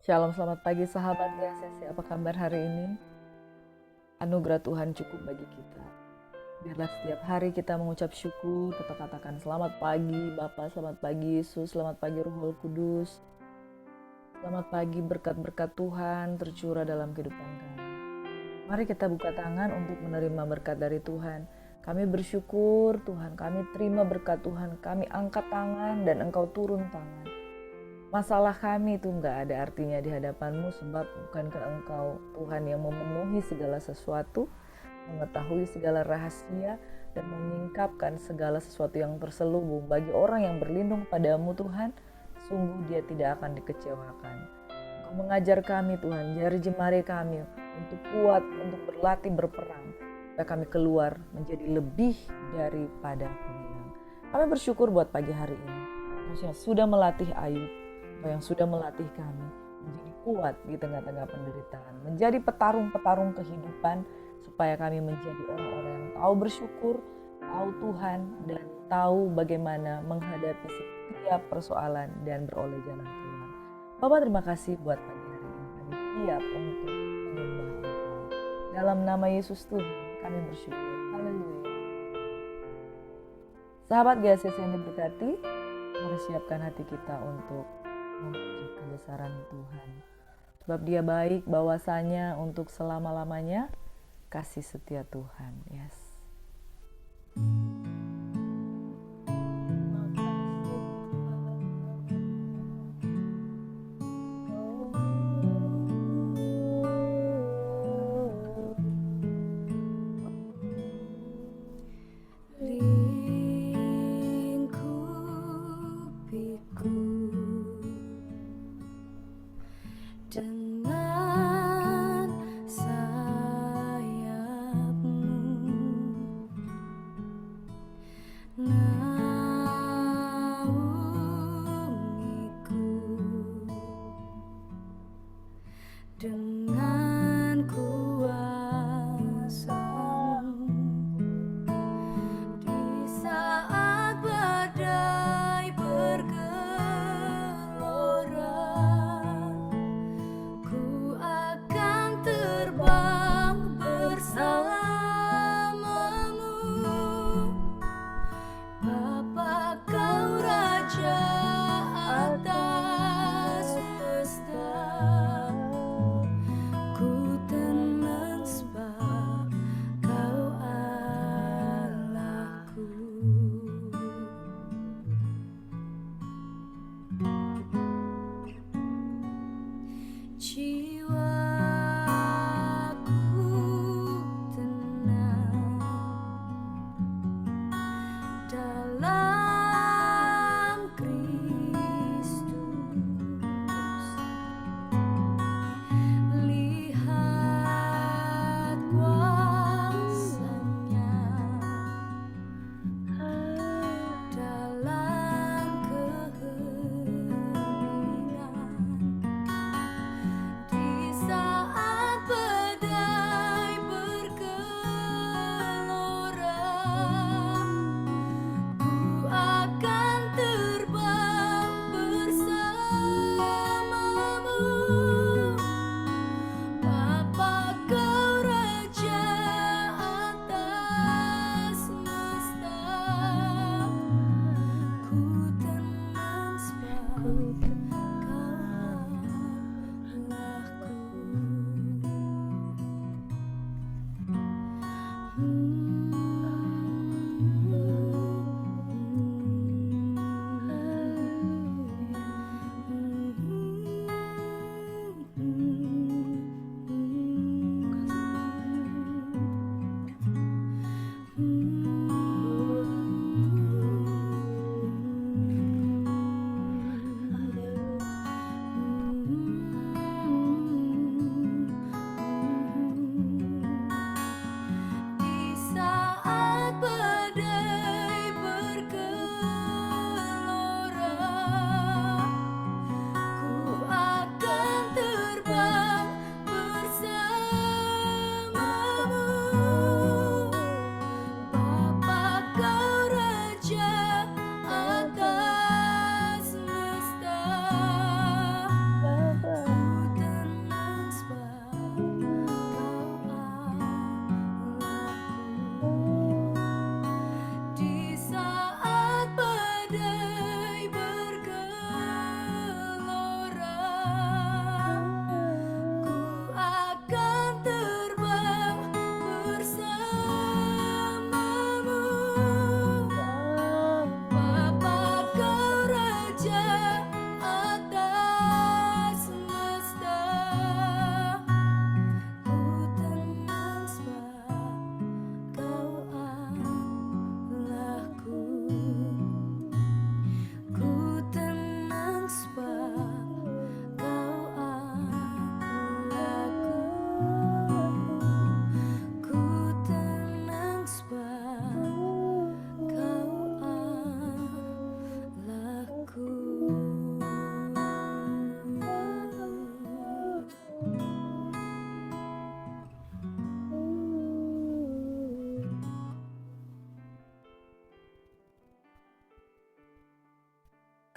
Shalom, selamat pagi sahabat GSSC. Apa kabar hari ini? Anugerah Tuhan cukup bagi kita. Biarlah setiap hari kita mengucap syukur, kita katakan selamat pagi Bapa, selamat pagi Yesus, selamat pagi Roh Kudus. Selamat pagi, berkat-berkat Tuhan tercurah dalam kehidupan kami. Mari kita buka tangan untuk menerima berkat dari Tuhan. Kami bersyukur Tuhan, kami terima berkat Tuhan, kami angkat tangan dan Engkau turun tangan. Masalah kami itu gak ada artinya di hadapan-Mu, sebab bukankah Engkau Tuhan yang memenuhi segala sesuatu, mengetahui segala rahasia, dan menyingkapkan segala sesuatu yang terselubung. Bagi orang yang berlindung padamu Tuhan, sungguh dia tidak akan dikecewakan. Engkau mengajar kami Tuhan, jari jemari kami untuk kuat, untuk berlatih berperang, supaya kami keluar menjadi lebih daripada pemenang. Kami bersyukur buat pagi hari ini, yang sudah melatih Ayub, yang sudah melatih kami menjadi kuat di tengah-tengah penderitaan, menjadi petarung-petarung kehidupan, supaya kami menjadi orang-orang yang tahu bersyukur, tahu Tuhan, dan tahu bagaimana menghadapi setiap persoalan dan beroleh jalan keluar. Bapak, terima kasih buat pagi hari ini. Kami siap untuk menyembah Engkau. Dalam nama Yesus Tuhan kami bersyukur. Haleluya. Sahabat GSS yang diberkati, mari siapkan hati kita untuk memuji kebesaran Tuhan. Sebab Dia baik, bahwasanya untuk selama-lamanya kasih setia Tuhan. Yes.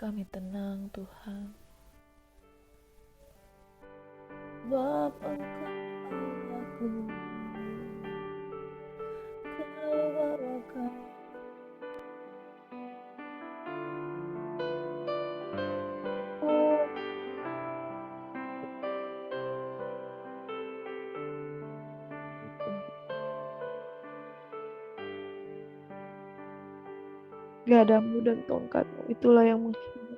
kami tenang Tuhan. Sebab Engkau Allahku, Kau bawakan gadamu dan tongkatmu, itulah yang menghibur.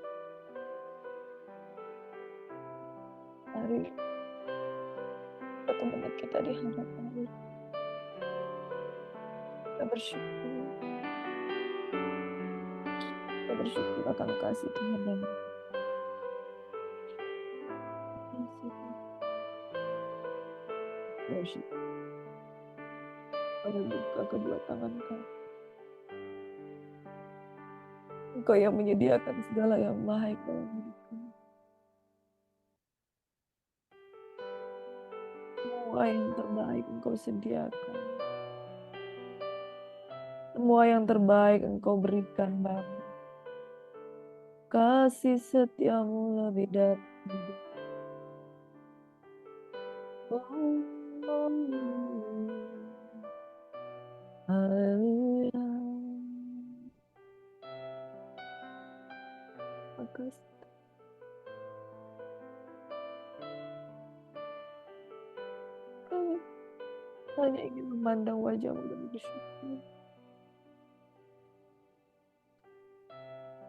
Mari satu menit kita di hadapan, kita bersyukur. Kita bersyukur akan kasih Tuhan dan bersyukur. Kami buka kedua tangan kami. Engkau yang menyediakan segala yang baik dalam hidup kami. Semua yang terbaik Engkau sediakan. Semua yang terbaik Engkau berikan Bapa. Kasih setiamu lebih dari hidup. Haleluya. Makasih. Kami hanya ingin memandang wajah-Mu dan bersyukur.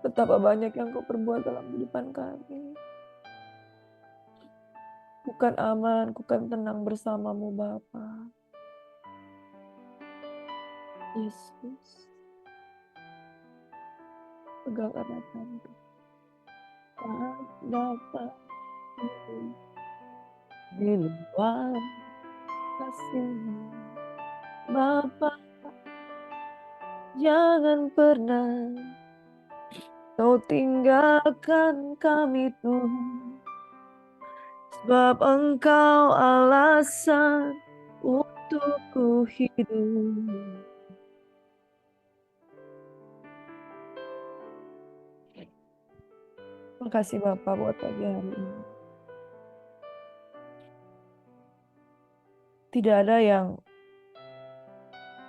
Betapa banyak yang Kau perbuat dalam kehidupan kami. Bukan aman, bukan tenang bersama-Mu Bapa. Yesus, pegang erat kami. Tak dapat di luar kasih-Mu Bapa. Jangan pernah Kau tinggalkan kami Tuhan, sebab Engkau alasan untuk ku hidup. Terima kasih Bapak buat pagi hari ini. Tidak ada yang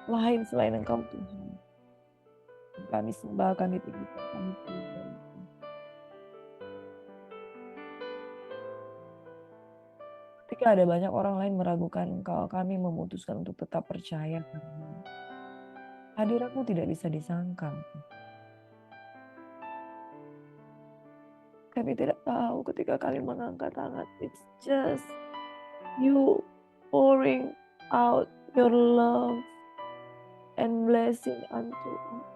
lain selain Engkau Tuhan. Kami sembah, kami tinggikan, kami puja. Ketika ada banyak orang lain meragukan Engkau, kami memutuskan untuk tetap percaya. Hadirat-Mu tidak bisa disangkal. Kami tidak tahu ketika kami mengangkat tangan. It's just You pouring out Your love and blessing unto us.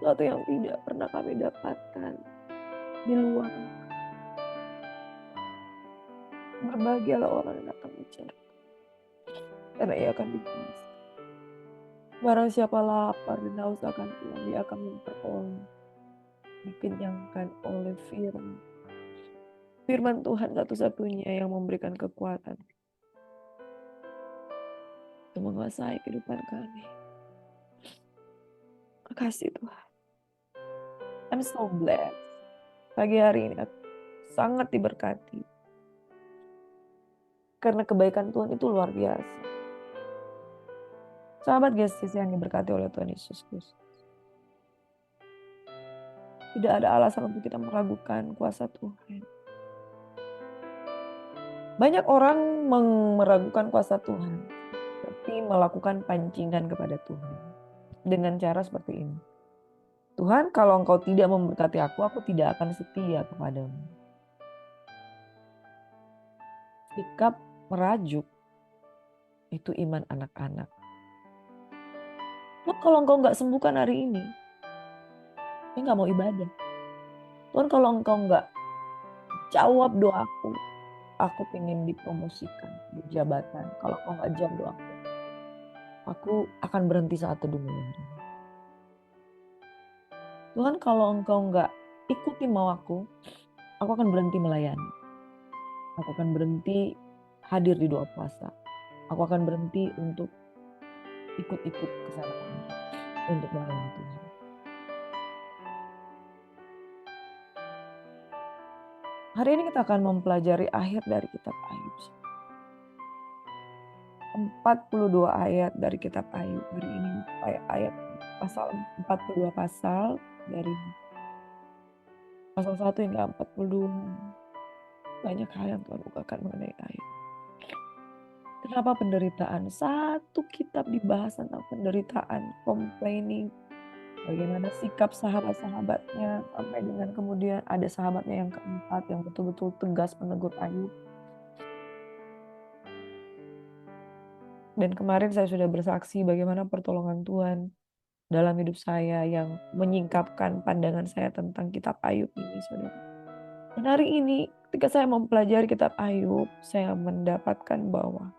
Sesuatu yang tidak pernah kami dapatkan di luar. Berbahagialah orang yang akan mencari, karena ia akan dibalas. Barang siapa lapar dan haus akan Tuhan, dia akan memperoleh, dikenyangkan oleh firman. Firman Tuhan satu-satunya yang memberikan kekuatan untuk menguasai kehidupan kami. Makasih Tuhan. I'm so blessed. Pagi hari ini aku sangat diberkati. Karena kebaikan Tuhan itu luar biasa. Sahabat Gestis yang diberkati oleh Tuhan Yesus Kristus. Tidak ada alasan untuk kita meragukan kuasa Tuhan. Banyak orang meragukan kuasa Tuhan, seperti melakukan pancingan kepada Tuhan. Dengan cara seperti ini. Tuhan, kalau Engkau tidak memberkati aku tidak akan setia kepadamu. Sikap merajuk itu iman anak-anak. Tuhan, kalau Engkau nggak sembuhkan hari ini, saya nggak mau ibadah. Tuhan, kalau Engkau nggak jawab doaku pengen dipromosikan di jabatan. Kalau Engkau nggak jawab doaku, aku akan berhenti saat teduh malam. Tuhan, kalau Engkau nggak ikuti mau aku akan berhenti melayani. Aku akan berhenti hadir di doa puasa. Aku akan berhenti untuk ikut-ikut ke sana untuk melayani Tuhan. Hari ini kita akan mempelajari akhir dari kitab Ayub. 42 ayat dari kitab Ayub. Hari ini ayat pasal 42 pasal dari pasal 1 hingga 42. Banyak hal yang Tuhan bukakan mengenai Ayub. Kenapa penderitaan? Satu kitab dibahas tentang penderitaan, complaining, bagaimana sikap sahabat-sahabatnya, sampai dengan kemudian ada sahabatnya yang keempat yang betul-betul tegas menegur Ayub. Dan kemarin saya sudah bersaksi bagaimana pertolongan Tuhan dalam hidup saya yang menyingkapkan pandangan saya tentang kitab Ayub ini, saudara. Dan hari ini ketika saya mempelajari kitab Ayub, saya mendapatkan bahwa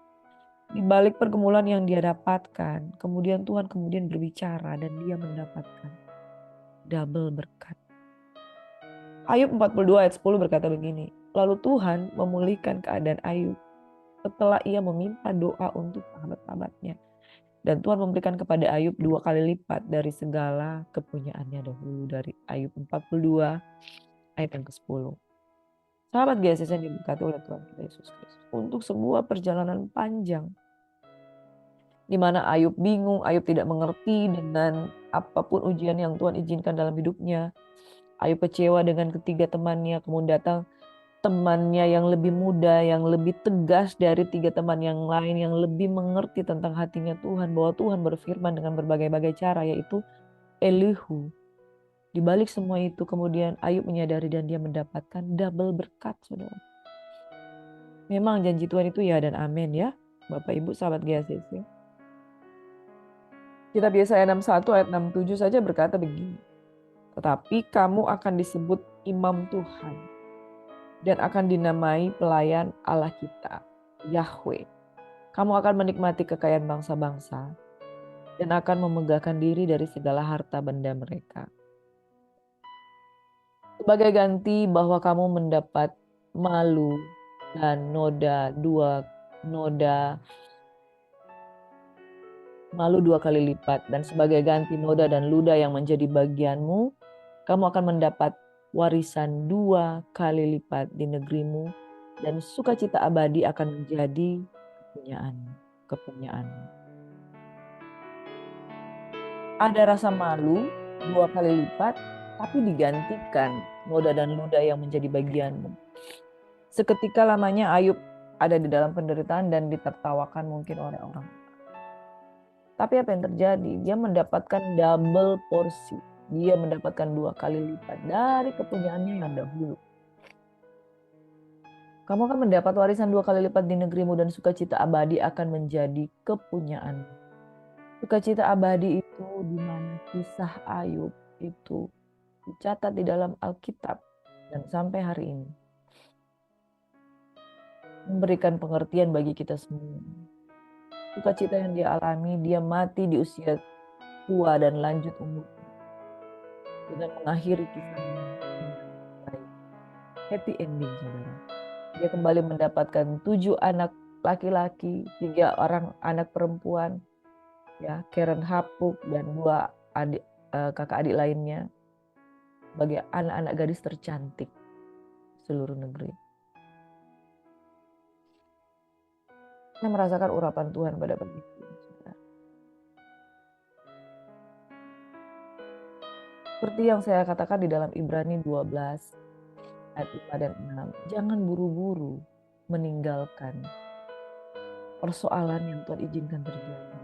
di balik pergumulan yang dia dapatkan, kemudian Tuhan kemudian berbicara dan dia mendapatkan double berkat. Ayub 42 ayat 10 berkata begini, lalu Tuhan memulihkan keadaan Ayub setelah ia meminta doa untuk sahabat-sahabatnya. Dan Tuhan memberikan kepada Ayub 2 kali lipat dari segala kepunyaannya dahulu. Dari Ayub 42 ayat yang ke-10. Sahabat GSS yang diberkati oleh Tuhan kita Yesus Kristus. Untuk sebuah perjalanan panjang, di mana Ayub bingung, Ayub tidak mengerti dengan apapun ujian yang Tuhan izinkan dalam hidupnya. Ayub kecewa dengan ketiga temannya, kemudian datang temannya yang lebih muda, yang lebih tegas dari 3 teman yang lain, yang lebih mengerti tentang hatinya Tuhan, bahwa Tuhan berfirman dengan berbagai-bagai cara, yaitu Elihu. Di balik semua itu kemudian Ayub menyadari dan dia mendapatkan double berkat, saudara. Memang janji Tuhan itu ya dan amin ya, Bapak Ibu sahabat GSC. Kitab Yesaya 61 ayat 67 saja berkata begini, tetapi kamu akan disebut imam Tuhan dan akan dinamai pelayan Allah kita, Yahweh. Kamu akan menikmati kekayaan bangsa-bangsa dan akan memegahkan diri dari segala harta benda mereka. Sebagai ganti bahwa kamu mendapat malu dan malu 2 kali lipat, dan sebagai ganti noda dan luda yang menjadi bagianmu, kamu akan mendapat warisan 2 kali lipat di negerimu, dan sukacita abadi akan menjadi kepunyaanmu. Ada rasa malu 2 kali lipat, tapi digantikan noda dan luda yang menjadi bagianmu. Seketika lamanya Ayub ada di dalam penderitaan dan ditertawakan mungkin oleh orang. Tapi apa yang terjadi? Dia mendapatkan double porsi. Dia mendapatkan 2 kali lipat dari kepunyaannya yang dahulu. Kamu akan mendapat warisan 2 kali lipat di negerimu dan sukacita abadi akan menjadi kepunyaanmu. Sukacita abadi itu di mana kisah Ayub itu dicatat di dalam Alkitab dan sampai hari ini memberikan pengertian bagi kita semua. Sukacita yang dia alami, dia mati di usia tua dan lanjut umur dengan mengakhiri kisahnya dengan baik. Happy ending, saudara. Dia kembali mendapatkan 7 anak laki-laki, 3 orang anak perempuan, ya, Karen Hapuk dan 2 kakak adik lainnya, sebagai anak-anak gadis tercantik seluruh negeri. Saya merasakan urapan Tuhan pada pagi ini. Seperti yang saya katakan di dalam Ibrani 12 ayat 5 dan 6. Jangan buru-buru meninggalkan persoalan yang Tuhan izinkan terjadi.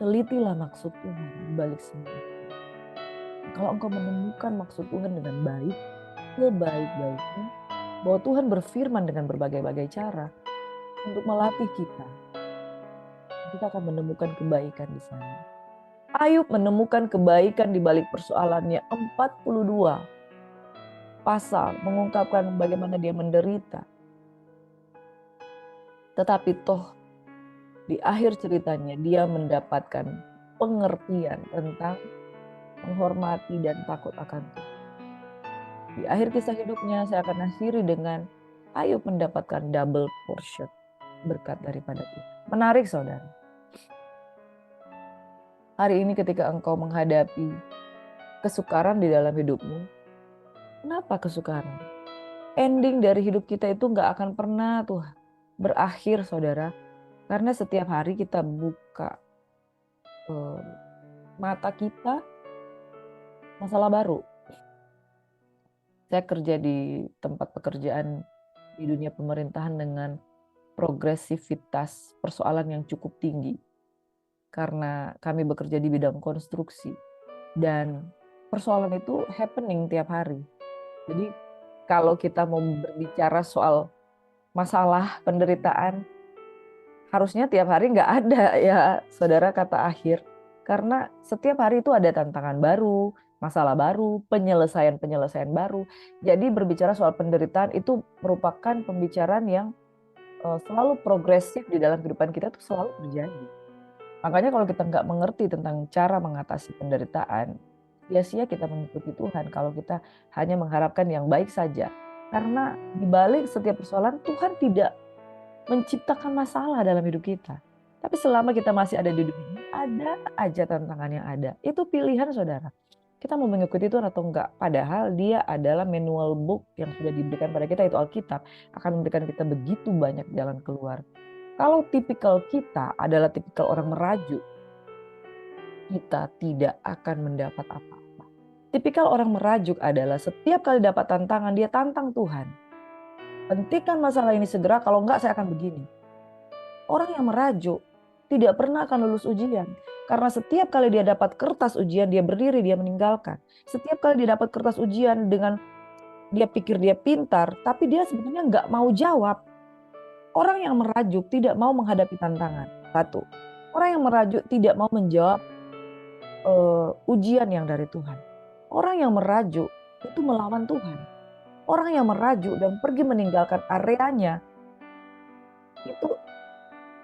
Telitilah maksud Tuhan di balik semua. Kalau engkau menemukan maksud Tuhan dengan baik, sebaik-baiknya, bahwa Tuhan berfirman dengan berbagai-bagai cara untuk melatih kita akan menemukan kebaikan di sana. Ayub menemukan kebaikan di balik persoalannya. 42 pasal mengungkapkan bagaimana dia menderita. Tetapi toh di akhir ceritanya dia mendapatkan pengertian tentang menghormati dan takut akan Tuhan. Di akhir kisah hidupnya saya akan akhiri dengan Ayub mendapatkan double portion berkat daripada Tuhan. Menarik, saudara. Hari ini ketika engkau menghadapi kesukaran di dalam hidupmu, kenapa kesukaran? ending dari hidup kita itu nggak akan pernah tuh berakhir, saudara. Karena setiap hari kita buka mata kita, masalah baru. Saya kerja di tempat pekerjaan di dunia pemerintahan dengan progresivitas persoalan yang cukup tinggi. Karena kami bekerja di bidang konstruksi. Dan persoalan itu happening tiap hari. Jadi kalau kita mau berbicara soal masalah penderitaan, harusnya tiap hari nggak ada ya, saudara, kata akhir. Karena setiap hari itu ada tantangan baru, masalah baru, penyelesaian baru. Jadi berbicara soal penderitaan itu merupakan pembicaraan yang selalu progresif di dalam kehidupan kita, tuh selalu terjadi. Makanya kalau kita nggak mengerti tentang cara mengatasi penderitaan, sia-sia kita mengikuti Tuhan kalau kita hanya mengharapkan yang baik saja. Karena di balik setiap persoalan, Tuhan tidak menciptakan masalah dalam hidup kita. Tapi selama kita masih ada di dunia ini, ada aja tantangan yang ada. Itu pilihan, saudara. Kita mau mengikuti Tuhan atau enggak. Padahal dia adalah manual book yang sudah diberikan pada kita, itu Alkitab. Akan memberikan kita begitu banyak jalan keluar. Kalau tipikal kita adalah tipikal orang merajuk, kita tidak akan mendapat apa-apa. Tipikal orang merajuk adalah setiap kali dapat tantangan, dia tantang Tuhan. Hentikan masalah ini segera, kalau enggak saya akan begini. Orang yang merajuk tidak pernah akan lulus ujian. Karena setiap kali dia dapat kertas ujian, dia berdiri, dia meninggalkan. Setiap kali dia dapat kertas ujian dengan dia pikir dia pintar, tapi dia sebenarnya nggak mau jawab. Orang yang merajuk tidak mau menghadapi tantangan. Satu, orang yang merajuk tidak mau menjawab ujian yang dari Tuhan. Orang yang merajuk itu melawan Tuhan. Orang yang merajuk dan pergi meninggalkan areanya itu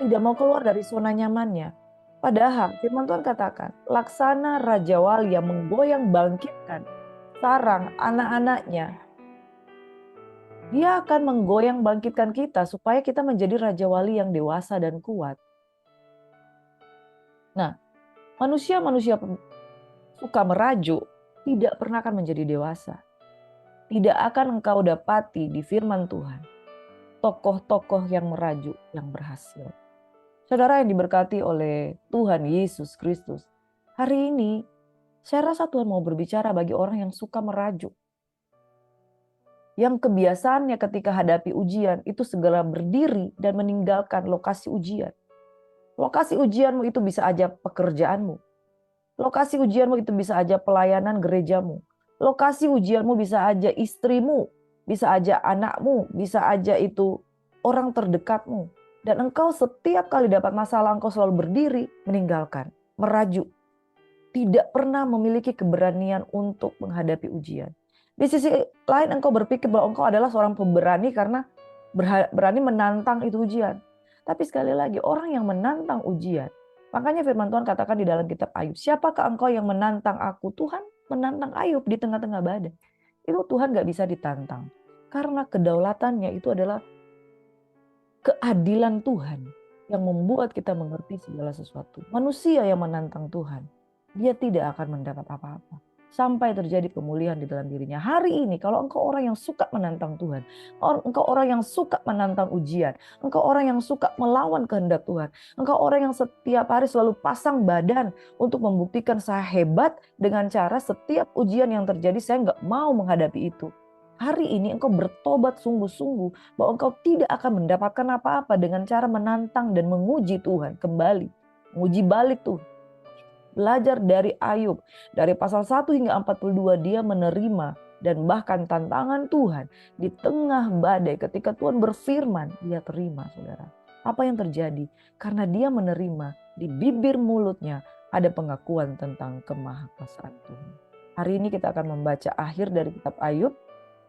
tidak mau keluar dari zona nyamannya. Padahal firman Tuhan katakan, laksana Raja Wali yang menggoyang bangkitkan sarang anak-anaknya. Dia akan menggoyang bangkitkan kita supaya kita menjadi Raja Wali yang dewasa dan kuat. Nah, manusia-manusia suka merajuk tidak pernah akan menjadi dewasa. Tidak akan engkau dapati di firman Tuhan tokoh-tokoh yang merajuk yang berhasil. Saudara yang diberkati oleh Tuhan Yesus Kristus, hari ini saya rasa Tuhan mau berbicara bagi orang yang suka merajuk. Yang kebiasaannya ketika hadapi ujian itu segera berdiri dan meninggalkan lokasi ujian. Lokasi ujianmu itu bisa aja pekerjaanmu. Lokasi ujianmu itu bisa aja pelayanan gerejamu. Lokasi ujianmu bisa aja istrimu, bisa aja anakmu, bisa aja itu orang terdekatmu. Dan engkau setiap kali dapat masalah, engkau selalu berdiri, meninggalkan, merajuk. Tidak pernah memiliki keberanian untuk menghadapi ujian. Di sisi lain engkau berpikir bahwa engkau adalah seorang pemberani karena berani menantang itu ujian. Tapi sekali lagi, orang yang menantang ujian, makanya firman Tuhan katakan di dalam kitab Ayub, siapakah engkau yang menantang aku? Tuhan menantang Ayub di tengah-tengah badai. Itu Tuhan gak bisa ditantang. Karena kedaulatannya itu adalah keadilan Tuhan yang membuat kita mengerti segala sesuatu. Manusia yang menantang Tuhan, dia tidak akan mendapat apa-apa. Sampai terjadi pemulihan di dalam dirinya. Hari ini kalau engkau orang yang suka menantang Tuhan, engkau orang yang suka menantang ujian, engkau orang yang suka melawan kehendak Tuhan, engkau orang yang setiap hari selalu pasang badan untuk membuktikan saya hebat dengan cara setiap ujian yang terjadi saya nggak mau menghadapi itu. Hari ini engkau bertobat sungguh-sungguh bahwa engkau tidak akan mendapatkan apa-apa dengan cara menantang dan menguji Tuhan kembali. Menguji balik Tuhan. Belajar dari Ayub. Dari pasal 1 hingga 42 dia menerima dan bahkan tantangan Tuhan. Di tengah badai ketika Tuhan berfirman, dia terima, saudara. Apa yang terjadi? Karena dia menerima, di bibir mulutnya ada pengakuan tentang kemahakuasaan Tuhan. Hari ini kita akan membaca akhir dari kitab Ayub.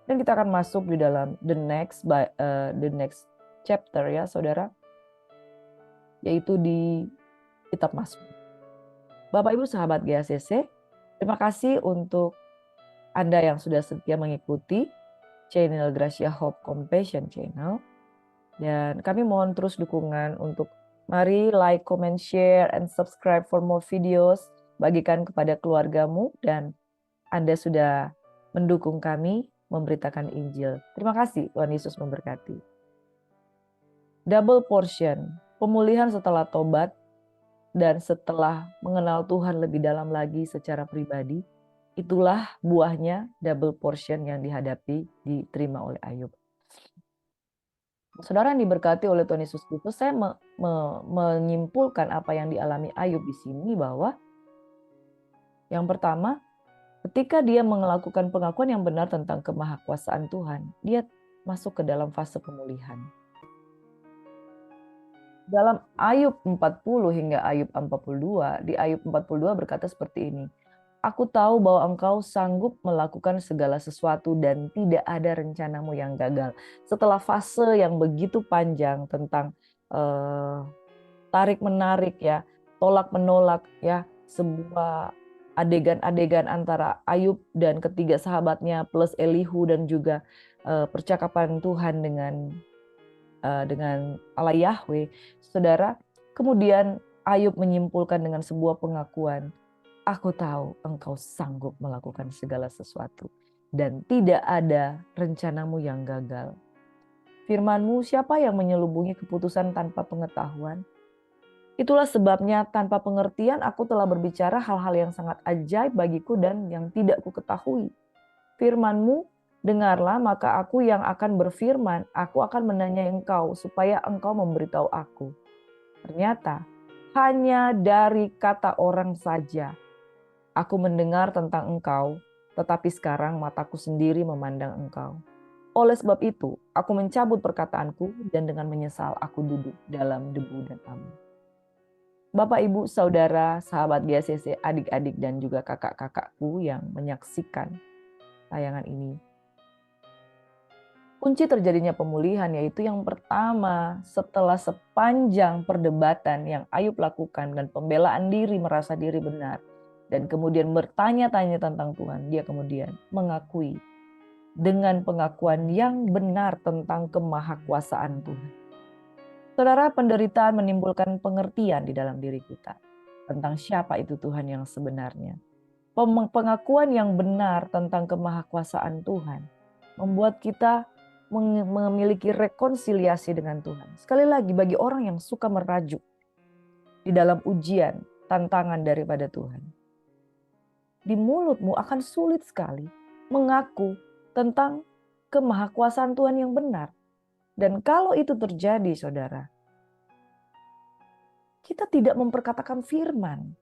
Dan kita akan masuk di dalam the next chapter ya saudara. Yaitu di kitab Mazmur. Bapak Ibu sahabat GACC, terima kasih untuk Anda yang sudah setia mengikuti channel Gracia Hope Compassion Channel. Dan kami mohon terus dukungan untuk mari like, comment, share, and subscribe for more videos. Bagikan kepada keluargamu dan Anda sudah mendukung kami. memberitakan Injil. Terima kasih, Tuhan Yesus memberkati. Double portion, pemulihan setelah tobat dan setelah mengenal Tuhan lebih dalam lagi secara pribadi, itulah buahnya double portion yang diterima oleh Ayub. Saudara yang diberkati oleh Tuhan Yesus Kristus, saya menyimpulkan apa yang dialami Ayub di sini bahwa yang pertama, ketika dia melakukan pengakuan yang benar tentang kemahakuasaan Tuhan, dia masuk ke dalam fase pemulihan. Dalam Ayub 40 hingga Ayub 42, di Ayub 42 berkata seperti ini, "Aku tahu bahwa engkau sanggup melakukan segala sesuatu dan tidak ada rencanamu yang gagal." Setelah fase yang begitu panjang tentang tarik-menarik ya, tolak-menolak ya, sebuah adegan-adegan antara Ayub dan ketiga sahabatnya plus Elihu dan juga percakapan Tuhan dengan Allah Yahweh, saudara, kemudian Ayub menyimpulkan dengan sebuah pengakuan, "Aku tahu engkau sanggup melakukan segala sesuatu dan tidak ada rencanamu yang gagal. Firman-Mu, siapa yang menyelubungi keputusan tanpa pengetahuan? Itulah sebabnya tanpa pengertian aku telah berbicara hal-hal yang sangat ajaib bagiku dan yang tidak kuketahui. Firman-Mu, dengarlah, maka aku yang akan berfirman, aku akan menanyai engkau supaya engkau memberitahu aku." Ternyata hanya dari kata orang saja aku mendengar tentang engkau, tetapi sekarang mataku sendiri memandang engkau. Oleh sebab itu, aku mencabut perkataanku dan dengan menyesal aku duduk dalam debu dan abu. Bapak, Ibu, Saudara, sahabat GCC, adik-adik dan juga kakak-kakakku yang menyaksikan tayangan ini. Kunci terjadinya pemulihan yaitu yang pertama, setelah sepanjang perdebatan yang Ayub lakukan dan pembelaan diri, merasa diri benar, dan kemudian bertanya-tanya tentang Tuhan, dia kemudian mengakui dengan pengakuan yang benar tentang kemahakuasaan Tuhan. Saudara, penderitaan menimbulkan pengertian di dalam diri kita tentang siapa itu Tuhan yang sebenarnya. Pengakuan yang benar tentang kemahakuasaan Tuhan membuat kita memiliki rekonsiliasi dengan Tuhan. Sekali lagi, bagi orang yang suka merajuk di dalam ujian, tantangan daripada Tuhan, di mulutmu akan sulit sekali mengaku tentang kemahakuasaan Tuhan yang benar. Dan kalau itu terjadi, saudara, kita tidak memperkatakan firman.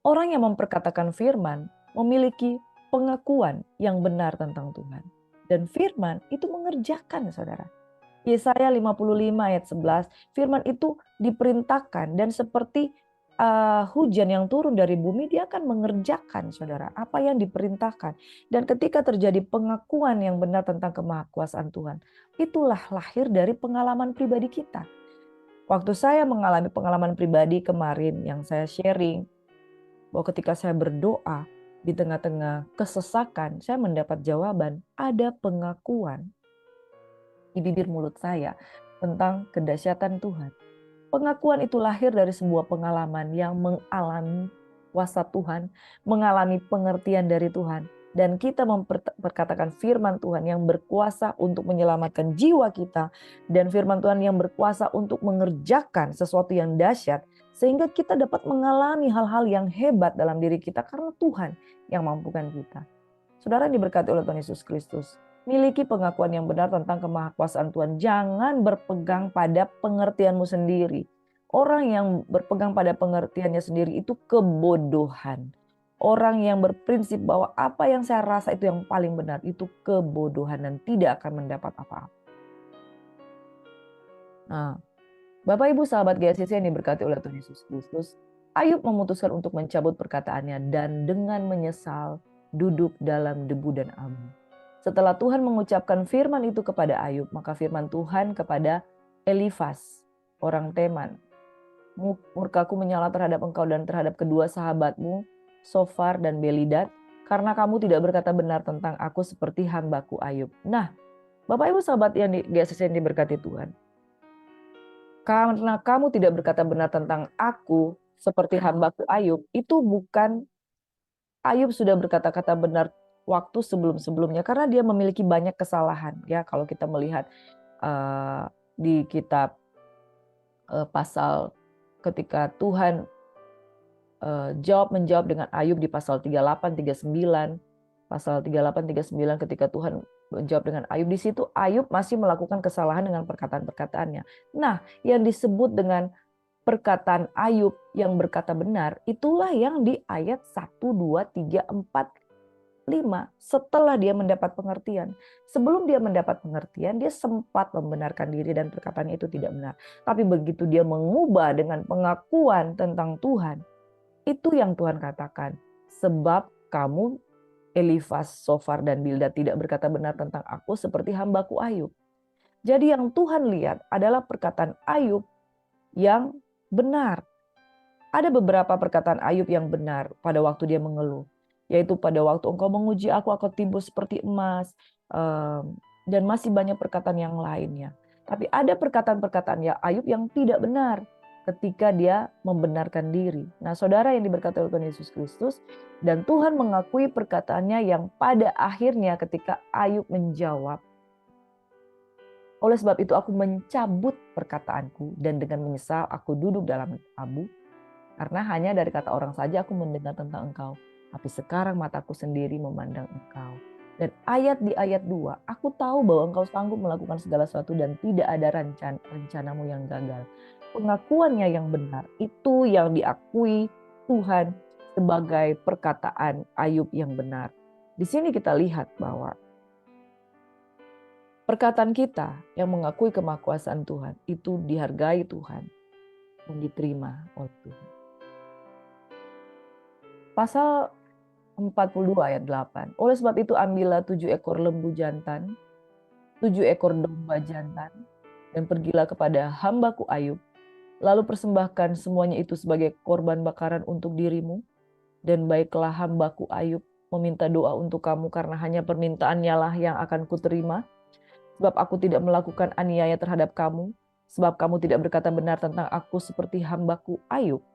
Orang yang memperkatakan firman memiliki pengakuan yang benar tentang Tuhan. Dan firman itu mengerjakan, saudara. Yesaya 55 ayat 11, firman itu diperintahkan dan seperti hujan yang turun dari bumi, dia akan mengerjakan, saudara, apa yang diperintahkan. Dan ketika terjadi pengakuan yang benar tentang kemahakuasaan Tuhan, itulah lahir dari pengalaman pribadi kita. Waktu saya mengalami pengalaman pribadi kemarin yang saya sharing, bahwa ketika saya berdoa di tengah-tengah kesesakan, saya mendapat jawaban, ada pengakuan di bibir mulut saya tentang kedahsyatan Tuhan. Pengakuan itu lahir dari sebuah pengalaman yang mengalami kuasa Tuhan, mengalami pengertian dari Tuhan. Dan kita memperkatakan firman Tuhan yang berkuasa untuk menyelamatkan jiwa kita. Dan firman Tuhan yang berkuasa untuk mengerjakan sesuatu yang dahsyat. Sehingga kita dapat mengalami hal-hal yang hebat dalam diri kita karena Tuhan yang mampukan kita. Saudara yang diberkati oleh Tuhan Yesus Kristus, miliki pengakuan yang benar tentang kemahakuasaan Tuhan. Jangan berpegang pada pengertianmu sendiri. Orang yang berpegang pada pengertiannya sendiri itu kebodohan. Orang yang berprinsip bahwa apa yang saya rasa itu yang paling benar itu kebodohan dan tidak akan mendapat apa-apa. Nah, Bapak Ibu sahabat GCC yang diberkati oleh Tuhan Yesus Kristus, Ayub memutuskan untuk mencabut perkataannya dan dengan menyesal duduk dalam debu dan abu. Setelah Tuhan mengucapkan firman itu kepada Ayub, maka firman Tuhan kepada Elifas, orang Teman, "Murkaku menyala terhadap engkau dan terhadap kedua sahabatmu, Sofar dan Belidad, karena kamu tidak berkata benar tentang aku seperti hambaku Ayub." Nah, Bapak Ibu sahabat yang GCC yang diberkati Tuhan, karena kamu tidak berkata benar tentang aku seperti hambaku Ayub, itu bukan Ayub sudah berkata-kata benar waktu sebelum-sebelumnya karena dia memiliki banyak kesalahan ya. Kalau kita melihat di kitab pasal ketika Tuhan menjawab dengan Ayub di pasal 38, 39, pasal 38, 39 ketika Tuhan menjawab dengan Ayub, di situ Ayub masih melakukan kesalahan dengan perkataan-perkataannya. Nah, yang disebut dengan perkataan Ayub yang berkata benar, itulah yang di ayat 1, 2, 3, 4, 5 setelah dia mendapat pengertian. Sebelum dia mendapat pengertian, dia sempat membenarkan diri dan perkataannya itu tidak benar. Tapi begitu dia mengubah dengan pengakuan tentang Tuhan, itu yang Tuhan katakan. Sebab kamu Elifas, Sofar, dan Bildad tidak berkata benar tentang aku seperti hambaku Ayub. Jadi yang Tuhan lihat adalah perkataan Ayub yang benar. Ada beberapa perkataan Ayub yang benar pada waktu dia mengeluh. Yaitu pada waktu engkau menguji aku timbul seperti emas. Dan masih banyak perkataan yang lainnya. Tapi ada perkataan-perkataan ya Ayub yang tidak benar ketika dia membenarkan diri. Nah, saudara yang diberkati oleh Tuhan Yesus Kristus, dan Tuhan mengakui perkataannya yang pada akhirnya ketika Ayub menjawab, oleh sebab itu aku mencabut perkataanku dan dengan menyesal aku duduk dalam abu, karena hanya dari kata orang saja aku mendengar tentang engkau, tapi sekarang mataku sendiri memandang engkau. Dan di ayat 2, aku tahu bahwa engkau sanggup melakukan segala sesuatu dan tidak ada rencanamu yang gagal. Pengakuannya yang benar, itu yang diakui Tuhan sebagai perkataan Ayub yang benar. Di sini kita lihat bahwa perkataan kita yang mengakui kemahakuasaan Tuhan, itu dihargai Tuhan dan diterima oleh Tuhan. Pasal 42 ayat 8. Oleh sebab itu ambillah 7 ekor lembu jantan, 7 ekor domba jantan, dan pergilah kepada hambaku Ayub. Lalu persembahkan semuanya itu sebagai korban bakaran untuk dirimu. Dan baiklah hambaku Ayub meminta doa untuk kamu karena hanya permintaannya lah yang akan kuterima. Sebab aku tidak melakukan aniaya terhadap kamu. Sebab kamu tidak berkata benar tentang aku seperti hambaku Ayub.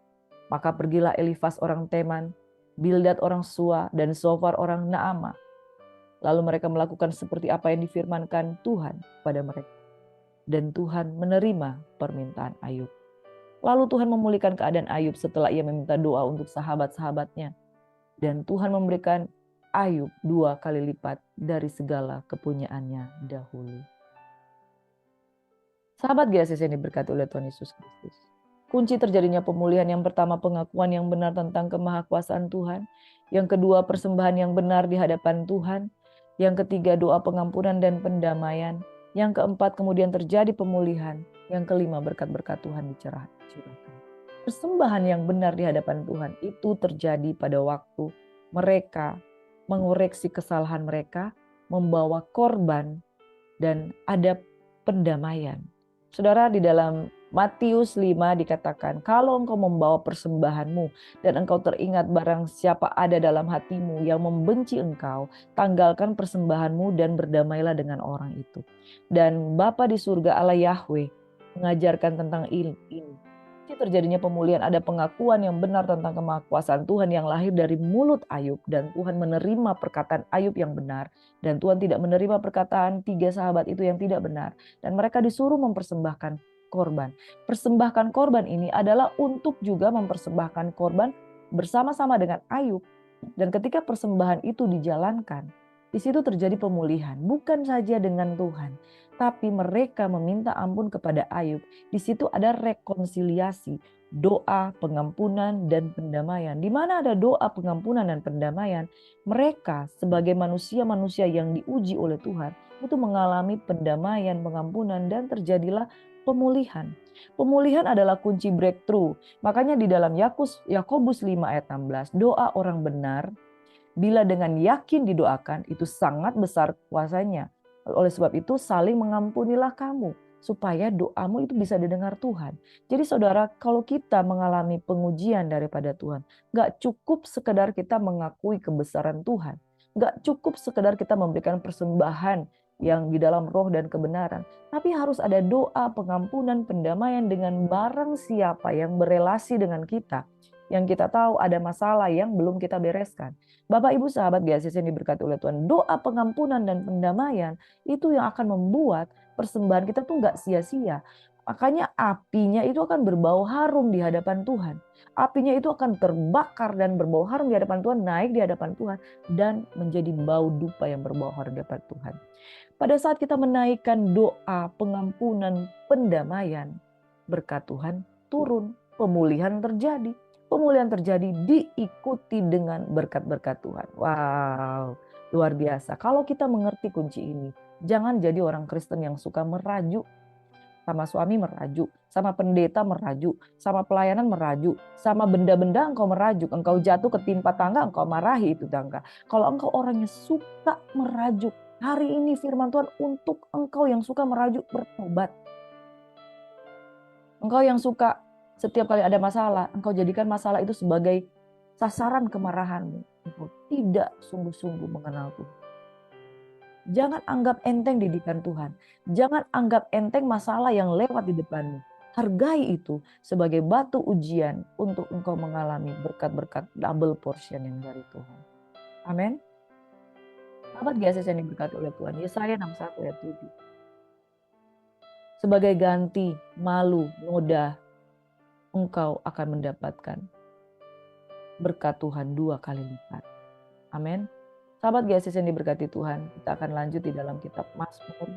Maka pergilah Elifas orang Teman, Bildad orang Sua, dan Sofar orang Naama. Lalu mereka melakukan seperti apa yang difirmankan Tuhan kepada mereka. Dan Tuhan menerima permintaan Ayub. Lalu Tuhan memulihkan keadaan Ayub setelah ia meminta doa untuk sahabat-sahabatnya. Dan Tuhan memberikan Ayub 2 kali lipat dari segala kepunyaannya dahulu. Sahabat GSS yang diberkati oleh Tuhan Yesus Kristus. Kunci terjadinya pemulihan yang pertama pengakuan yang benar tentang kemahakuasaan Tuhan. Yang kedua persembahan yang benar di hadapan Tuhan. Yang ketiga doa pengampunan dan pendamaian. Yang keempat kemudian terjadi pemulihan. Yang kelima berkat-berkat Tuhan dicurahkan. Persembahan yang benar di hadapan Tuhan itu terjadi pada waktu mereka mengoreksi kesalahan mereka, membawa korban, dan ada pendamaian. Saudara, di dalam Matius 5 dikatakan, kalau engkau membawa persembahanmu dan engkau teringat barang siapa ada dalam hatimu yang membenci engkau, tanggalkan persembahanmu dan berdamailah dengan orang itu. Dan Bapa di surga Allah Yahweh mengajarkan tentang ini. Terjadinya pemulihan ada pengakuan yang benar tentang kemahakuasaan Tuhan yang lahir dari mulut Ayub, dan Tuhan menerima perkataan Ayub yang benar, dan Tuhan tidak menerima perkataan 3 sahabat itu yang tidak benar, dan mereka disuruh mempersembahkan korban. Persembahkan korban ini adalah untuk juga mempersembahkan korban bersama-sama dengan Ayub, dan ketika persembahan itu dijalankan, di situ terjadi pemulihan, bukan saja dengan Tuhan, tapi mereka meminta ampun kepada Ayub. Di situ ada rekonsiliasi, doa, pengampunan, dan pendamaian. Di mana ada doa, pengampunan, dan pendamaian, mereka sebagai manusia-manusia yang diuji oleh Tuhan, itu mengalami pendamaian, pengampunan, dan terjadilah pemulihan. Pemulihan adalah kunci breakthrough. Makanya di dalam Yakobus 5 ayat 16, doa orang benar, bila dengan yakin didoakan, itu sangat besar kuasanya. Oleh sebab itu saling mengampunilah kamu, supaya doamu itu bisa didengar Tuhan. Jadi saudara, kalau kita mengalami pengujian daripada Tuhan, gak cukup sekedar kita mengakui kebesaran Tuhan. Gak cukup sekedar kita memberikan persembahan yang di dalam roh dan kebenaran. Tapi harus ada doa, pengampunan, pendamaian dengan barang siapa yang berelasi dengan kita. Yang kita tahu ada masalah yang belum kita bereskan. Bapak Ibu sahabat GSS yang diberkati oleh Tuhan, doa pengampunan dan pendamaian itu yang akan membuat persembahan kita tuh nggak sia-sia. Makanya apinya itu akan berbau harum di hadapan Tuhan. Apinya itu akan terbakar dan berbau harum di hadapan Tuhan, naik di hadapan Tuhan, dan menjadi bau dupa yang berbau harum di hadapan Tuhan. Pada saat kita menaikkan doa pengampunan, pendamaian, berkat Tuhan turun, pemulihan terjadi. Pemulihan terjadi diikuti dengan berkat-berkat Tuhan. Wow, luar biasa. Kalau kita mengerti kunci ini, jangan jadi orang Kristen yang suka merajuk. Sama suami merajuk, sama pendeta merajuk, sama pelayanan merajuk, sama benda-benda engkau merajuk. Engkau jatuh ketimpa tangga, engkau marahi itu tangga. Kalau engkau orangnya suka merajuk, hari ini firman Tuhan untuk engkau yang suka merajuk bertobat. Engkau yang suka setiap kali ada masalah, engkau jadikan masalah itu sebagai sasaran kemarahanmu. Engkau tidak sungguh-sungguh mengenal Tuhan. Jangan anggap enteng didikan Tuhan. Jangan anggap enteng masalah yang lewat di depanmu. Hargai itu sebagai batu ujian untuk engkau mengalami berkat-berkat double portion yang dari Tuhan. Amin. Sahabat GSS yang diberkati oleh Tuhan. Yesaya 61 ayat 7. Sebagai ganti malu, noda, engkau akan mendapatkan berkat Tuhan 2 kali lipat. Amin. Sahabat GSS yang diberkati Tuhan, kita akan lanjut di dalam kitab Mazmur.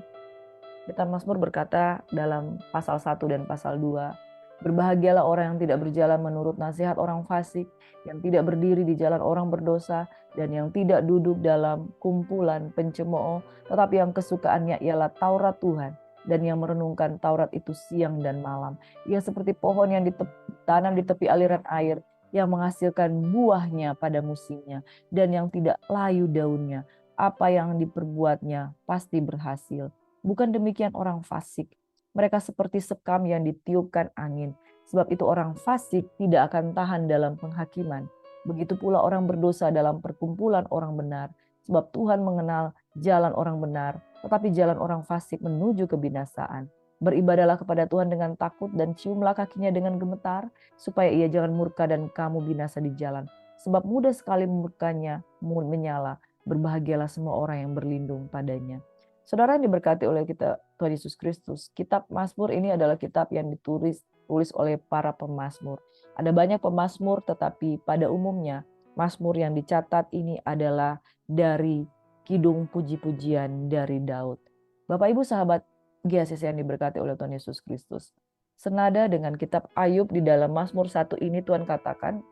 Kitab Mazmur berkata dalam pasal 1 dan pasal 2, berbahagialah orang yang tidak berjalan menurut nasihat orang fasik, yang tidak berdiri di jalan orang berdosa, dan yang tidak duduk dalam kumpulan pencemooh, tetapi yang kesukaannya ialah Taurat Tuhan, dan yang merenungkan Taurat itu siang dan malam. Ia seperti pohon yang ditanam di tepi aliran air, yang menghasilkan buahnya pada musimnya, dan yang tidak layu daunnya. Apa yang diperbuatnya pasti berhasil. Bukan demikian orang fasik. Mereka seperti sekam yang ditiupkan angin. Sebab itu orang fasik tidak akan tahan dalam penghakiman. Begitu pula orang berdosa dalam perkumpulan orang benar. Sebab Tuhan mengenal jalan orang benar, tetapi jalan orang fasik menuju kebinasaan. Beribadahlah kepada Tuhan dengan takut dan ciumlah kakinya dengan gemetar, supaya ia jangan murka dan kamu binasa di jalan. Sebab mudah sekali murkanya menyala. Berbahagialah semua orang yang berlindung padanya. Saudara yang diberkati oleh kita Tuhan Yesus Kristus, kitab Mazmur ini adalah kitab yang ditulis oleh para pemazmur. Ada banyak pemazmur, tetapi pada umumnya Mazmur yang dicatat ini adalah dari kidung puji-pujian dari Daud. Bapak Ibu sahabat GSS yang diberkati oleh Tuhan Yesus Kristus. Senada dengan kitab Ayub di dalam Mazmur 1 ini Tuhan katakan,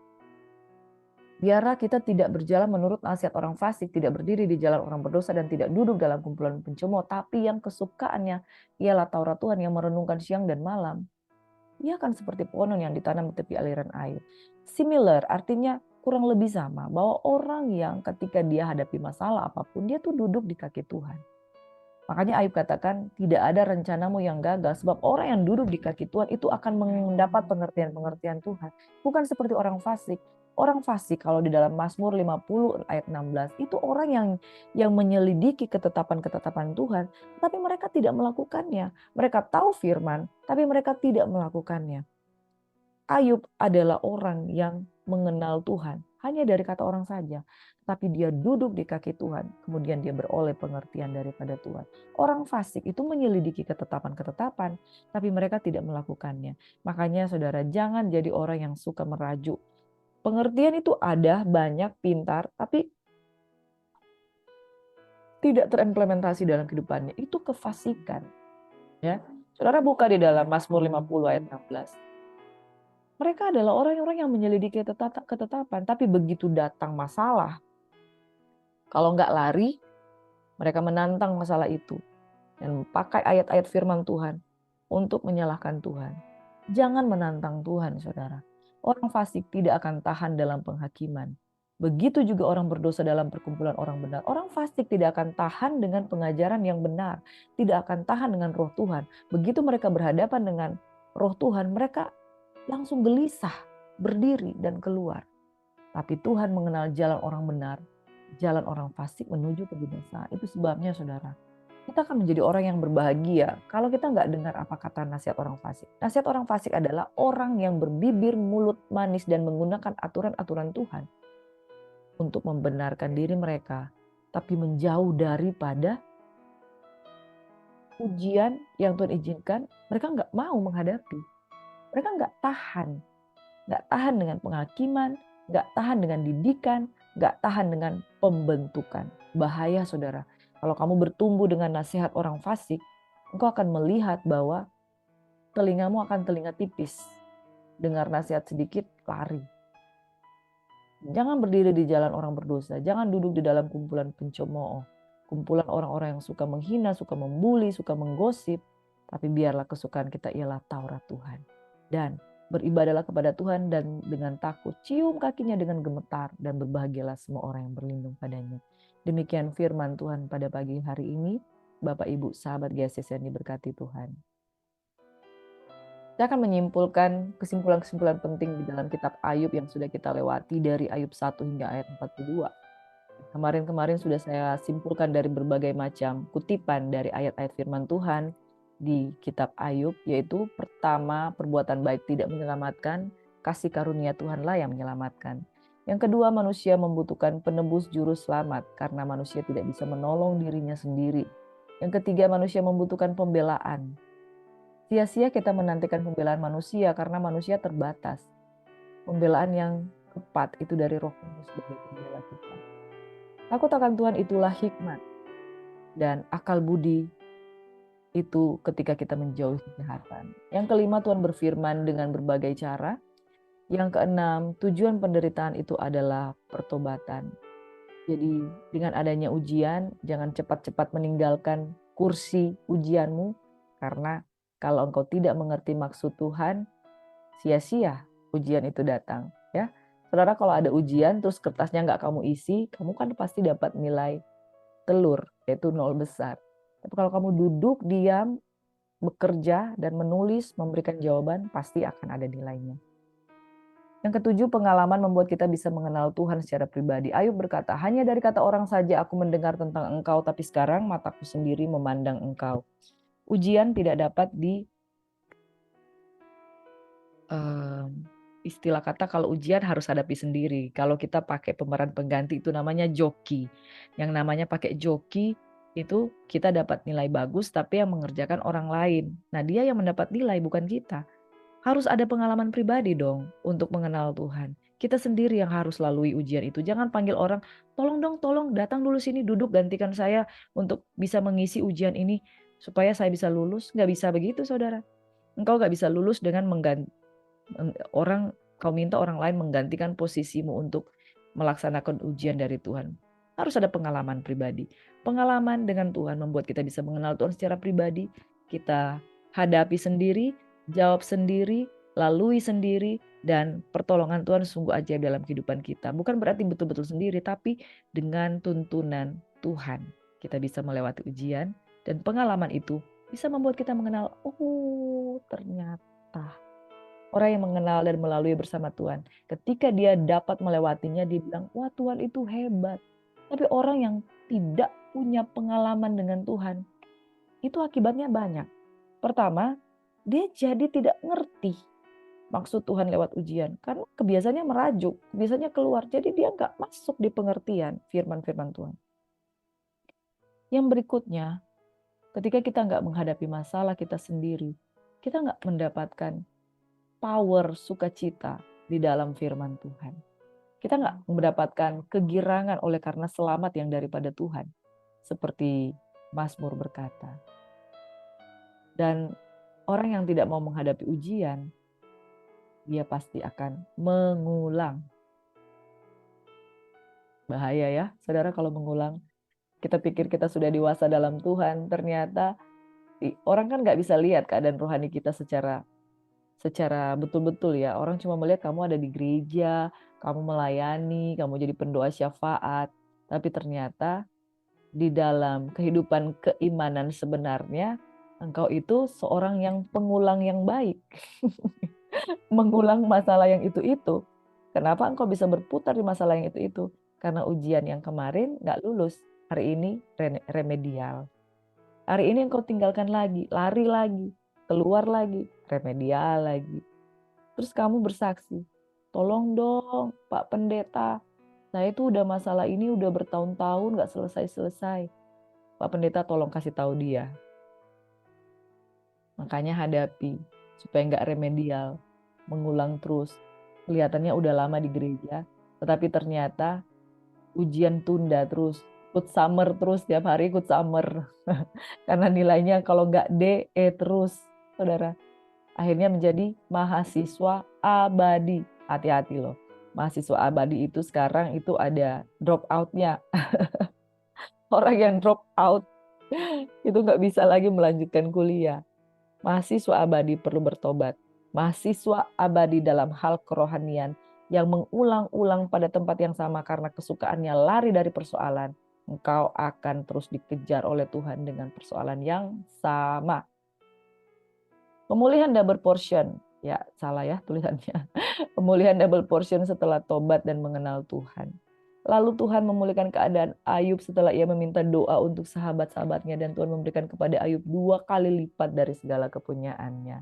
biarlah kita tidak berjalan menurut nasihat orang fasik, tidak berdiri di jalan orang berdosa, dan tidak duduk dalam kumpulan pencemooh, tapi yang kesukaannya ialah Taurat Tuhan, yang merenungkan siang dan malam. Ia akan seperti pohon yang ditanam di tepi aliran air. Similar artinya kurang lebih sama, bahwa orang yang ketika dia hadapi masalah apapun, dia tuh duduk di kaki Tuhan. Makanya Ayub katakan tidak ada rencanamu yang gagal, sebab orang yang duduk di kaki Tuhan itu akan mendapat pengertian-pengertian Tuhan. Bukan seperti orang fasik. Orang fasik kalau di dalam Mazmur 50 ayat 16 itu orang yang menyelidiki ketetapan-ketetapan Tuhan, tapi mereka tidak melakukannya. Mereka tahu firman, tapi mereka tidak melakukannya. Ayub adalah orang yang mengenal Tuhan hanya dari kata orang saja, tapi dia duduk di kaki Tuhan, kemudian dia beroleh pengertian daripada Tuhan. Orang fasik itu menyelidiki ketetapan-ketetapan, tapi mereka tidak melakukannya. Makanya saudara, jangan jadi orang yang suka merajuk. Pengertian itu ada, banyak, pintar, tapi tidak terimplementasi dalam kehidupannya. Itu kefasikan. Ya. Saudara buka di dalam Mazmur 50 ayat 16. Mereka adalah orang-orang yang menyelidiki ketetapan, tapi begitu datang masalah, kalau nggak lari, mereka menantang masalah itu dan pakai ayat-ayat firman Tuhan untuk menyalahkan Tuhan. Jangan menantang Tuhan, saudara. Orang fasik tidak akan tahan dalam penghakiman. Begitu juga orang berdosa dalam perkumpulan orang benar. Orang fasik tidak akan tahan dengan pengajaran yang benar, tidak akan tahan dengan roh Tuhan. Begitu mereka berhadapan dengan roh Tuhan, mereka langsung gelisah, berdiri dan keluar. Tapi Tuhan mengenal jalan orang benar, jalan orang fasik menuju kebinasaan. Itu sebabnya saudara, kita akan menjadi orang yang berbahagia kalau kita nggak dengar apa kata nasihat orang fasik. Nasihat orang fasik adalah orang yang berbibir mulut manis dan menggunakan aturan-aturan Tuhan untuk membenarkan diri mereka, tapi menjauh daripada ujian yang Tuhan izinkan. Mereka nggak mau menghadapi. Mereka nggak tahan dengan penghakiman, nggak tahan dengan didikan, nggak tahan dengan pembentukan. Bahaya saudara, kalau kamu bertumbuh dengan nasihat orang fasik, engkau akan melihat bahwa telingamu akan telinga tipis. Dengar nasihat sedikit, lari. Jangan berdiri di jalan orang berdosa, jangan duduk di dalam kumpulan pencemooh, kumpulan orang-orang yang suka menghina, suka membuli, suka menggosip, tapi biarlah kesukaan kita ialah Taurat Tuhan. Dan beribadalah kepada Tuhan dan dengan takut, cium kakinya dengan gemetar, dan berbahagialah semua orang yang berlindung padanya. Demikian firman Tuhan pada pagi hari ini. Bapak, Ibu, sahabat GSS yang diberkati Tuhan. Saya akan menyimpulkan kesimpulan-kesimpulan penting di dalam kitab Ayub yang sudah kita lewati dari Ayub 1 hingga ayat 42. Kemarin-kemarin sudah saya simpulkan dari berbagai macam kutipan dari ayat-ayat firman Tuhan di kitab Ayub, yaitu pertama, perbuatan baik tidak menyelamatkan, kasih karunia Tuhanlah yang menyelamatkan. Yang kedua, manusia membutuhkan penebus juru selamat karena manusia tidak bisa menolong dirinya sendiri. Yang ketiga, manusia membutuhkan pembelaan. Sia-sia kita menantikan pembelaan manusia karena manusia terbatas. Pembelaan yang tepat itu dari Roh Kudus sebagai pembela kita. Takut akan Tuhan itulah hikmat dan akal budi itu ketika kita menjauhi kejahatan. Yang kelima, Tuhan berfirman dengan berbagai cara. Yang keenam, tujuan penderitaan itu adalah pertobatan. Jadi dengan adanya ujian, jangan cepat-cepat meninggalkan kursi ujianmu, karena kalau engkau tidak mengerti maksud Tuhan, sia-sia ujian itu datang. Ya, saudara, kalau ada ujian terus kertasnya nggak kamu isi, kamu kan pasti dapat nilai telur, yaitu 0 besar. Tapi kalau kamu duduk, diam, bekerja, dan menulis, memberikan jawaban, pasti akan ada nilainya. Yang ketujuh, pengalaman membuat kita bisa mengenal Tuhan secara pribadi. Ayub berkata, hanya dari kata orang saja aku mendengar tentang engkau, tapi sekarang mataku sendiri memandang engkau. Ujian tidak dapat istilah kata kalau ujian harus hadapi sendiri. Kalau kita pakai pemeran pengganti itu namanya joki. Yang namanya pakai joki itu kita dapat nilai bagus tapi yang mengerjakan orang lain. Nah, dia yang mendapat nilai bukan kita. Harus ada pengalaman pribadi dong untuk mengenal Tuhan. Kita sendiri yang harus lalui ujian itu. Jangan panggil orang, tolong dong, tolong datang dulu sini, duduk gantikan saya untuk bisa mengisi ujian ini supaya saya bisa lulus. Nggak bisa begitu saudara. Engkau nggak bisa lulus dengan kau minta orang lain menggantikan posisimu untuk melaksanakan ujian dari Tuhan. Harus ada pengalaman pribadi. Pengalaman dengan Tuhan membuat kita bisa mengenal Tuhan secara pribadi. Kita hadapi sendiri, jawab sendiri, lalui sendiri, dan pertolongan Tuhan sungguh ajaib dalam kehidupan kita. Bukan berarti betul-betul sendiri, tapi dengan tuntunan Tuhan kita bisa melewati ujian, dan pengalaman itu bisa membuat kita mengenal, oh ternyata orang yang mengenal dan melalui bersama Tuhan, ketika dia dapat melewatinya, dia bilang, wah Tuhan itu hebat. Tapi orang yang tidak punya pengalaman dengan Tuhan, itu akibatnya banyak. Pertama, dia jadi tidak ngerti maksud Tuhan lewat ujian. Karena kebiasaannya merajuk, kebiasaannya keluar. Jadi dia nggak masuk di pengertian firman-firman Tuhan. Yang berikutnya, ketika kita nggak menghadapi masalah kita sendiri, kita nggak mendapatkan power sukacita di dalam firman Tuhan. Kita nggak mendapatkan kegirangan oleh karena selamat yang daripada Tuhan. Seperti Mazmur berkata. Dan orang yang tidak mau menghadapi ujian, dia pasti akan mengulang. Bahaya ya, saudara, kalau mengulang. Kita pikir kita sudah dewasa dalam Tuhan, ternyata orang kan nggak bisa lihat keadaan rohani kita secara betul-betul ya. Orang cuma melihat kamu ada di gereja, kamu melayani, kamu jadi pendoa syafaat. Tapi ternyata di dalam kehidupan keimanan sebenarnya, engkau itu seorang yang pengulang yang baik. Mengulang masalah yang itu-itu. Kenapa engkau bisa berputar di masalah yang itu-itu? Karena ujian yang kemarin nggak lulus, hari ini remedial. Hari ini engkau tinggalkan lagi, lari lagi, keluar lagi, remedial lagi. Terus kamu bersaksi, tolong dong Pak Pendeta, saya itu udah masalah ini udah bertahun-tahun gak selesai-selesai. Pak Pendeta tolong kasih tahu dia. Makanya hadapi, supaya gak remedial, mengulang terus. Kelihatannya udah lama di gereja, tetapi ternyata ujian tunda terus. Ikut summer terus, tiap hari ikut summer. Karena nilainya kalau nggak D, E terus, saudara. Akhirnya menjadi mahasiswa abadi. Hati-hati loh. Mahasiswa abadi itu sekarang itu ada drop out-nya. Orang yang drop out itu nggak bisa lagi melanjutkan kuliah. Mahasiswa abadi perlu bertobat. Mahasiswa abadi dalam hal kerohanian yang mengulang-ulang pada tempat yang sama karena kesukaannya lari dari persoalan. Engkau akan terus dikejar oleh Tuhan dengan persoalan yang sama. Pemulihan double portion. Ya, salah ya tulisannya. Pemulihan double portion setelah tobat dan mengenal Tuhan. Lalu Tuhan memulihkan keadaan Ayub setelah ia meminta doa untuk sahabat-sahabatnya dan Tuhan memberikan kepada Ayub 2 kali lipat dari segala kepunyaannya.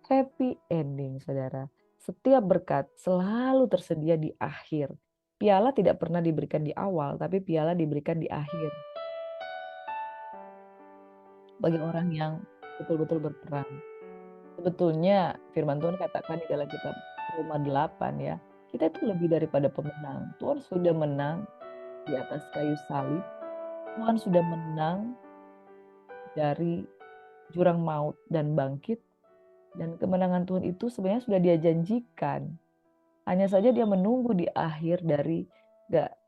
Happy ending, saudara. Setiap berkat selalu tersedia di akhir. Piala tidak pernah diberikan di awal, tapi piala diberikan di akhir. Bagi orang yang betul-betul berperang. Sebetulnya firman Tuhan katakan di dalam kitab Roma 8 ya, kita itu lebih daripada pemenang. Tuhan sudah menang di atas kayu salib. Tuhan sudah menang dari jurang maut dan bangkit. Dan kemenangan Tuhan itu sebenarnya sudah dia janjikan. Hanya saja dia menunggu di akhir dari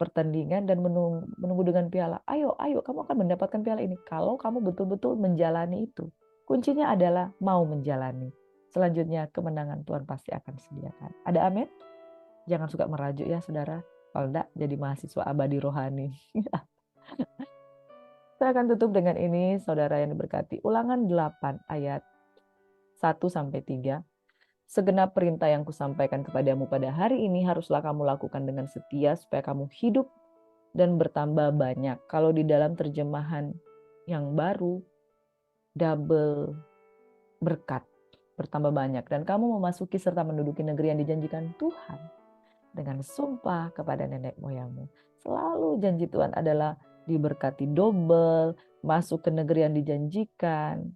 pertandingan dan menunggu dengan piala. Ayo, kamu akan mendapatkan piala ini. Kalau kamu betul-betul menjalani itu. Kuncinya adalah mau menjalani. Selanjutnya kemenangan Tuhan pasti akan sediakan. Ada amin? Jangan suka merajuk ya saudara. Kalau enggak jadi mahasiswa abadi rohani. Saya akan tutup dengan ini saudara yang diberkati. Ulangan 8 ayat 1-3. Segenap perintah yang kusampaikan kepadamu pada hari ini haruslah kamu lakukan dengan setia supaya kamu hidup dan bertambah banyak. Kalau di dalam terjemahan yang baru, double berkat, bertambah banyak. Dan kamu memasuki serta menduduki negeri yang dijanjikan Tuhan dengan sumpah kepada nenek moyangmu. Selalu janji Tuhan adalah diberkati double, masuk ke negeri yang dijanjikan.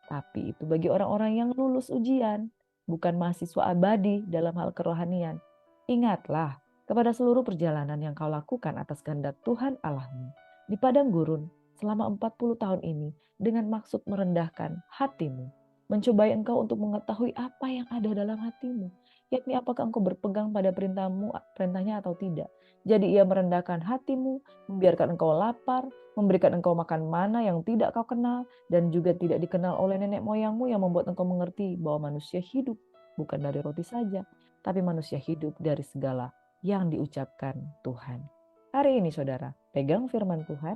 Tapi itu bagi orang-orang yang lulus ujian, bukan mahasiswa abadi dalam hal kerohanian. Ingatlah kepada seluruh perjalanan yang kau lakukan atas kehendak Tuhan Allahmu di padang gurun selama 40 tahun ini dengan maksud merendahkan hatimu, mencobai engkau untuk mengetahui apa yang ada dalam hatimu, yakni apakah engkau berpegang pada perintahnya atau tidak. Jadi ia merendahkan hatimu, membiarkan engkau lapar, memberikan engkau makan mana yang tidak kau kenal, dan juga tidak dikenal oleh nenek moyangmu yang membuat engkau mengerti bahwa manusia hidup bukan dari roti saja, tapi manusia hidup dari segala yang diucapkan Tuhan. Hari ini saudara, pegang firman Tuhan.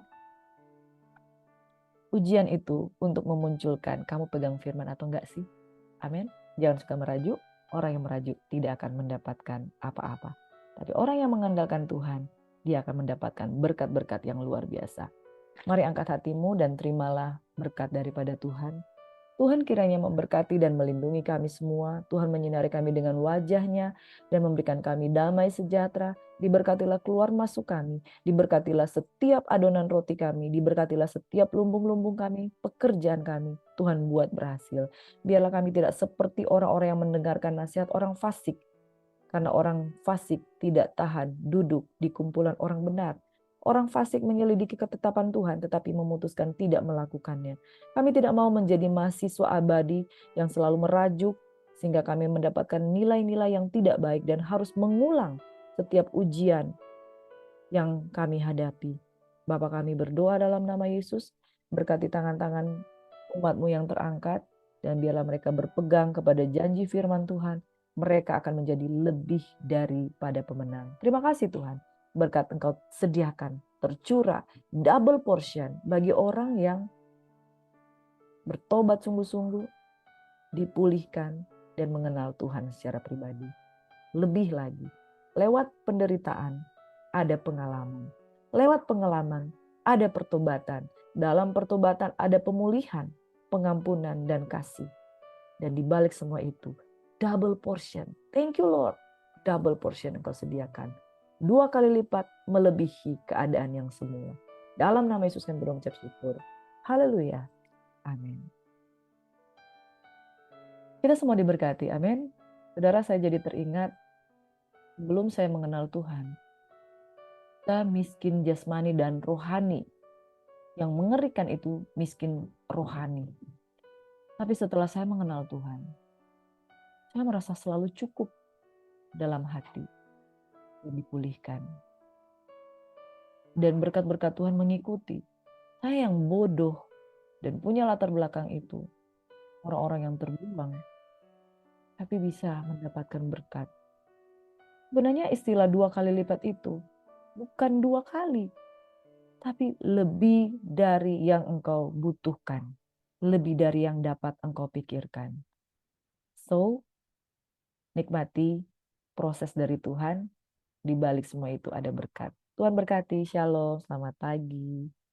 Ujian itu untuk memunculkan kamu pegang firman atau enggak sih? Amin. Jangan suka merajuk. Orang yang merajuk tidak akan mendapatkan apa-apa. Tapi orang yang mengandalkan Tuhan, dia akan mendapatkan berkat-berkat yang luar biasa. Mari angkat hatimu dan terimalah berkat daripada Tuhan. Tuhan kiranya memberkati dan melindungi kami semua. Tuhan menyinari kami dengan wajah-Nya dan memberikan kami damai sejahtera. Diberkatilah keluar masuk kami. Diberkatilah setiap adonan roti kami. Diberkatilah setiap lumbung-lumbung kami, pekerjaan kami. Tuhan buat berhasil. Biarlah kami tidak seperti orang-orang yang mendengarkan nasihat orang fasik. Karena orang fasik tidak tahan duduk di kumpulan orang benar. Orang fasik menyelidiki ketetapan Tuhan tetapi memutuskan tidak melakukannya. Kami tidak mau menjadi mahasiswa abadi yang selalu merajuk sehingga kami mendapatkan nilai-nilai yang tidak baik dan harus mengulang setiap ujian yang kami hadapi. Bapa kami berdoa dalam nama Yesus, berkati tangan-tangan umat-Mu yang terangkat dan biarlah mereka berpegang kepada janji firman Tuhan. Mereka akan menjadi lebih daripada pemenang. Terima kasih Tuhan. Berkat Engkau sediakan, tercurah, double portion bagi orang yang bertobat sungguh-sungguh, dipulihkan, dan mengenal Tuhan secara pribadi. Lebih lagi, lewat penderitaan ada pengalaman. Lewat pengalaman ada pertobatan. dalam pertobatan ada pemulihan, pengampunan, dan kasih. Dan di balik semua itu, double portion. Thank you Lord. Double portion Engkau sediakan. 2 kali lipat melebihi keadaan yang semula. Dalam nama Yesus kami berucap syukur. Haleluya. Amin. Kita semua diberkati. Amin. Saudara, saya jadi teringat sebelum saya mengenal Tuhan, kita miskin jasmani dan rohani. Yang mengerikan itu miskin rohani. Tapi setelah saya mengenal Tuhan, saya merasa selalu cukup dalam hati dan dipulihkan. Dan berkat-berkat Tuhan mengikuti. Saya yang bodoh dan punya latar belakang itu, orang-orang yang terbuang, tapi bisa mendapatkan berkat. Sebenarnya istilah 2 kali lipat itu bukan 2 kali, tapi lebih dari yang engkau butuhkan, lebih dari yang dapat engkau pikirkan. So, nikmati proses dari Tuhan, di balik semua itu ada berkat. Tuhan berkati, shalom, selamat pagi.